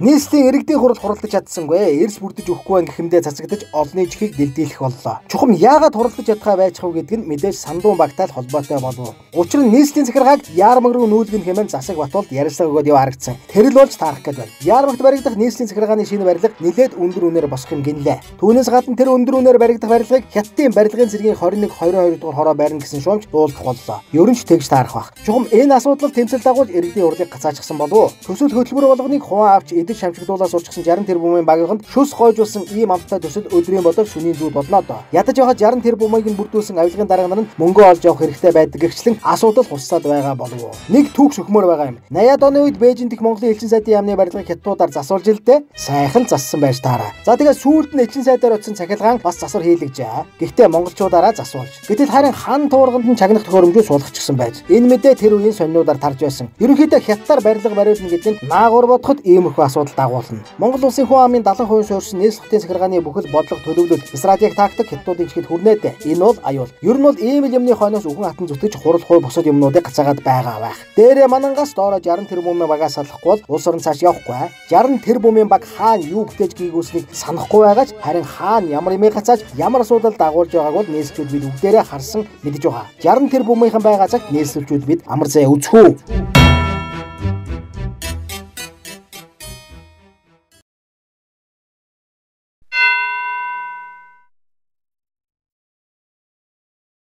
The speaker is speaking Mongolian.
Нийслэлийн иргэдийн хурал хуралдаж чадсангүй. Эрс бүрдэж өгөхгүй гихмдээ цацагдаж олонний чихийг дэлдийлэх боллоо. Чухам яагаад хуралдаж чадхаа байж хав гэдэг нь мэдээж Сандуун багтай л холбоотой болов. Учир нь нийслэлийн захиргааг яармаг руу нүүлгэн хэмээн засаг Батболд ярилцлага өгөөд яв харагдсан. Тэр л болж таарах гээд байна. Яармагт баригдах нийслэлийн захиргааны шинэ барилга нэлээд өндөр үнээр босох юм гинлээ. Түүнээс гадна тэр өндөр үнээр баригдах барилгыг Хятадын барилгын цэргийн 21-22 дугаар хороо байрна гэсэн шуумж дуулах боллоо. Ерөн ч тэгж таарах бах. Чухам энэ асуудал тэмцэл дагуулж иргэдийн урлыг гацаачсан болов. Төсөл хөтөлбөр болгоныг хуваа авч идэж шамжигдуулаад сурчсан 60 тэрбумын багийнханд шүс гойжуулсан ийм амттай төсөл өдрийн бодол шөнийн зүйл болно доо. Ядаж явахад 60 тэрбумыг нь бүрдүүлсэн авилгын дарга нар нь мөнгө олж явах хэрэгтэй байдаг гэвчлэн асуудал хурцсаад байгаа болов. Нэг түүх шөхмөр байгаа юм. 80-аад оны үед Бээжин дэх Монголын элчин сайдын яамны барилгыг хятадуудаар засуулж л дээ. Сайхан зассан байж таараа. За тэгээд сүүлд нь элчин сайдаар утсан цахилгаан бас засвар хийлгэжээ. Гэхдээ монголчуудаараа засуулж. Гэтэл харин хан туурганд нь чагнах төхөөрөмжөө суулгачихсан байж. Энэ мэдээ тэр үеийн сонинуудаар тарж байсан. Ерөнхийдөө хятадаар барилга бариулна гэдэг нь наагур бодоход иймэрхүү асуудал дагуулна. Монгол улсын хүн амын 70% суурьсан нийслэл хотын захиргааны бүхэл бодлого төлөвлөлт стратеги тактик хятадуудын чигэд хүрнээд. Энэ бол аюул. Ер нь бол ийм л юмны хойноос үхэн хатан зүтгэж хурал хуй босод юмнуудыг гацаагаад байгаа байх. Дээрээ манангаас доороо 60 тэрбумын багаас салахгүй бол улс орон цааш явахгүй. 60 тэрбумын баг хаана юу бүтээж гүйгүүлснийг санахгүй байгаач харин хаана ямар юм гацааж ямар асуудал дагуулж байгааг бол нийслэлчүүд бид бүгдээрээ харсан мэдж байгаа. 60 тэрбумынхан байгаа цагт нийслэлчүүд бид амар зай үзхүү.